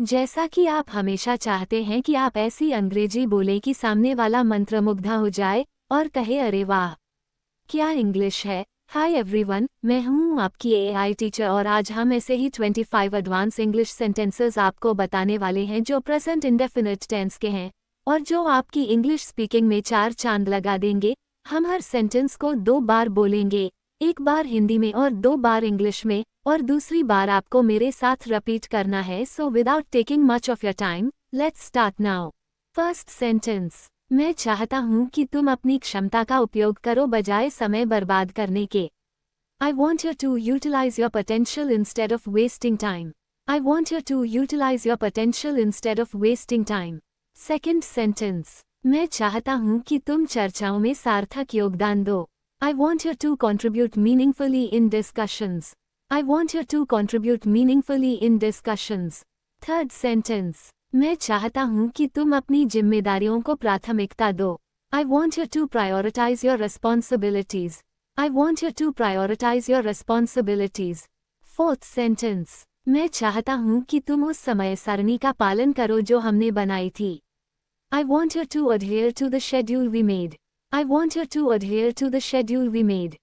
जैसा कि आप हमेशा चाहते हैं कि आप ऐसी अंग्रेजी बोलें कि सामने वाला मंत्रमुग्ध हो जाए और कहे अरे वाह क्या इंग्लिश है। हाय एवरीवन, मैं हूं आपकी एआई टीचर और आज हम ऐसे ही 25 एडवांस इंग्लिश सेंटेंसेस आपको बताने वाले हैं जो प्रेजेंट इंडेफिनिट टेंस के हैं और जो आपकी इंग्लिश स्पीकिंग में 4 चांद लगा देंगे। हम हर सेंटेंस को 2 बार बोलेंगे, एक बार हिंदी में और 2 बार इंग्लिश में, और दूसरी बार आपको मेरे साथ रिपीट करना है। So without taking much of your time, let's start now. First sentence, मैं चाहता हूं कि तुम अपनी क्षमता का उपयोग करो बजाय समय बर्बाद करने के। I want you to utilize your potential instead of wasting time. I want you to utilize your potential instead of wasting time. Second sentence, मैं चाहता हूं कि तुम चर्चाओं में सार्थक योगदान दो। I want you to contribute meaningfully in discussions. I want you to contribute meaningfully in discussions. Third sentence, मैं चाहता हूं कि तुम अपनी जिम्मेदारियों को प्राथमिकता दो। I want you to prioritize your responsibilities. I want you to prioritize your responsibilities. Fourth sentence, मैं चाहता हूं कि तुम उस समय सारणी का पालन करो जो हमने बनाई थी। I want you to adhere to the schedule we made. I want you to adhere to the schedule we made.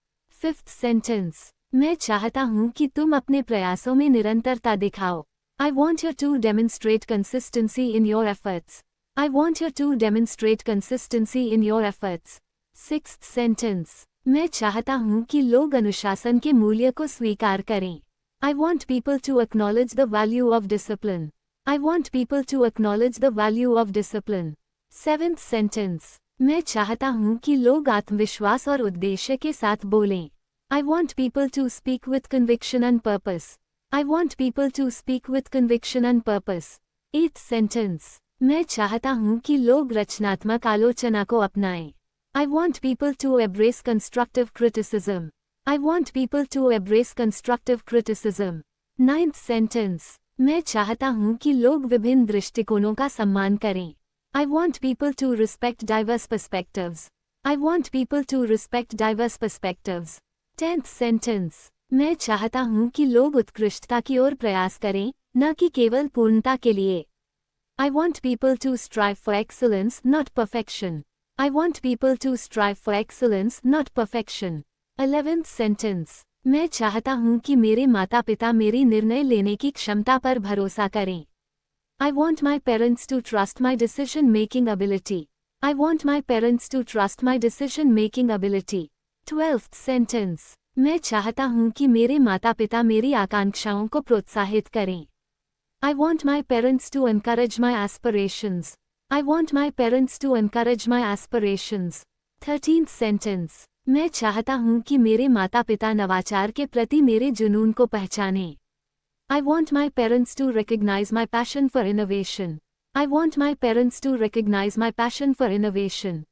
Fifth sentence, मैं चाहता हूं कि तुम अपने प्रयासों में निरंतरता दिखाओ। I want you to demonstrate consistency in your efforts. I want you to demonstrate consistency in your efforts. Sixth sentence, मैं चाहता हूं कि लोग अनुशासन के मूल्य को स्वीकार करें। I want people to acknowledge the value of discipline. I want people to acknowledge the value of discipline. Seventh sentence, मैं चाहता हूं कि लोग आत्मविश्वास और उद्देश्य के साथ बोलें। I want people to speak with conviction and purpose. I want people to speak with conviction and purpose. Eighth sentence, मैं चाहता हूं कि लोग रचनात्मक आलोचना को अपनाएं। I want people to embrace constructive criticism. I want people to embrace constructive criticism. Ninth sentence, मैं चाहता हूं कि लोग विभिन्न दृष्टिकोणों का सम्मान करें। I want people to respect diverse perspectives. I want people to respect diverse perspectives. Tenth sentence, मैं चाहता हूं कि लोग उत्कृष्टता की ओर प्रयास करें, न कि केवल पूर्णता के लिए। I want people to strive for excellence, not perfection. I want people to strive for excellence, not perfection. 11th sentence, मैं चाहता हूं कि मेरे माता-पिता मेरी निर्णय लेने की क्षमता पर भरोसा करें। I want my parents to trust my decision-making ability. I want my parents to trust my decision-making ability. 12th sentence, मैं चाहता हूं कि मेरे माता-पिता मेरी आकांक्षाओं को प्रोत्साहित करें। I want my parents to encourage my aspirations. I want my parents to encourage my aspirations. 13th sentence, मैं चाहता हूं कि मेरे माता-पिता नवाचार के प्रति मेरे जुनून को पहचानें। I want my parents to recognize my passion for innovation. I want my parents to recognize my passion for innovation.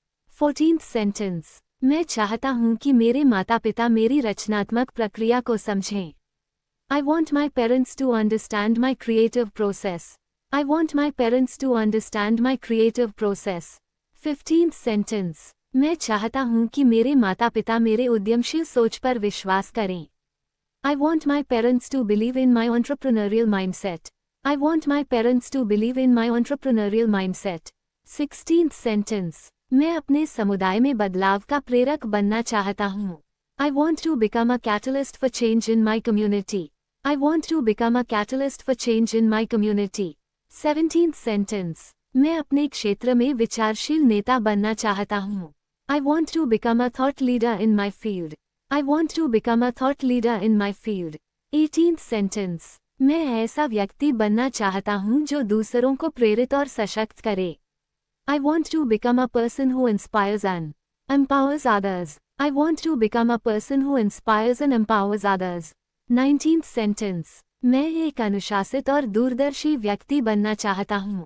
14th sentence, मैं चाहता हूं कि मेरे माता-पिता मेरी रचनात्मक प्रक्रिया को समझें। I want my parents to understand my creative process. I want my parents to understand my creative process. 15th sentence, मैं चाहता हूं कि मेरे माता-पिता मेरे उद्यमशील सोच पर विश्वास करें। I want my parents to believe in my entrepreneurial mindset. I want my parents to believe in my entrepreneurial mindset. 16th sentence, मैं अपने समुदाय में बदलाव का प्रेरक बनना चाहता हूं। I want to become a catalyst for change in my community. I want to become a catalyst for change in my community. 17th sentence, मैं अपने क्षेत्र में विचारशील नेता बनना चाहता हूं। I want to become a thought leader in my field. I want to become a thought leader in my field. 18th sentence, मैं ऐसा व्यक्ति बनना चाहता हूं जो दूसरों को प्रेरित और सशक्त करे। I want to become a person who inspires and empowers others. I want to become a person who inspires and empowers others. 19th sentence, मैं एक अनुशासित और दूरदर्शी व्यक्ति बनना चाहता हूं।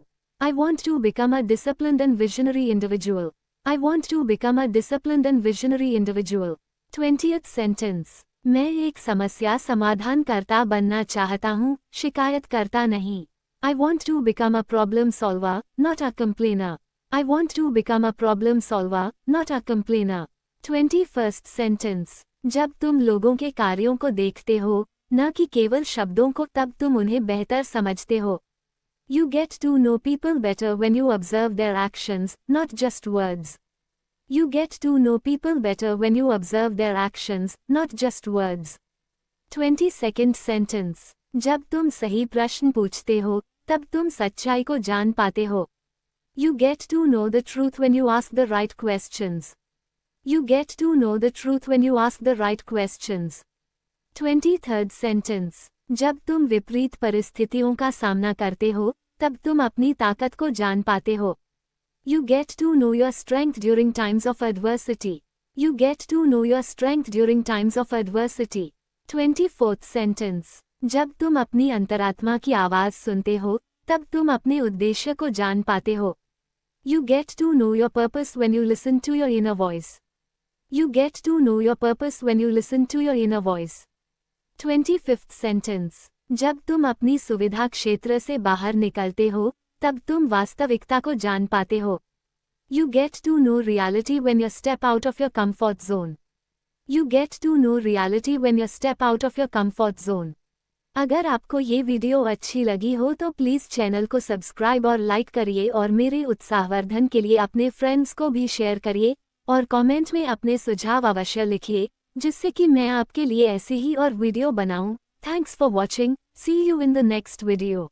I want to become a disciplined and visionary individual. I want to become a disciplined and visionary individual. 20th sentence, मैं एक समस्या समाधानकर्ता बनना चाहता हूं, शिकायतकर्ता नहीं। I want to become a problem solver, not a complainer. I want to become a problem solver, not a complainer. 21st sentence, जब तुम लोगों के कार्यों को देखते हो, न कि केवल शब्दों को, तब तुम उन्हें बेहतर समझते हो। You get to know people better when you observe their actions, not just words. You get to know people better when you observe their actions, not just words. 22nd sentence. जब तुम सही प्रश्न पूछते हो, तब तुम सच्चाई को जान पाते हो. You get to know the truth when you ask the right questions. You get to know the truth when you ask the right questions. 23rd sentence. जब तुम विपरीत परिस्थितियों का सामना करते हो, तब तुम अपनी ताकत को जान पाते हो. You get to know your strength during times of adversity. You get to know your strength during times of adversity. 24th sentence. जब तुम अपनी अंतरात्मा की आवाज़ सुनते हो, तब तुम अपने उद्देश्य को जान पाते हो. You get to know your purpose when you listen to your inner voice. You get to know your purpose when you listen to your inner voice. 25th sentence. जब तुम अपनी सुविधा क्षेत्र से बाहर निकलते हो, तब तुम वास्तविकता को जान पाते हो. You get to know reality when you step out of your comfort zone. You get to know reality when you step out of your comfort zone. अगर आपको ये वीडियो अच्छी लगी हो तो प्लीज़ चैनल को सब्सक्राइब और लाइक करिए और मेरे उत्साहवर्धन के लिए अपने फ्रेंड्स को भी शेयर करिए और कमेंट में अपने सुझाव अवश्य लिखिए, जिससे कि मैं आपके लिए ऐसी ही और वीडियो बनाऊं. Thanks for watching. See you in the next video.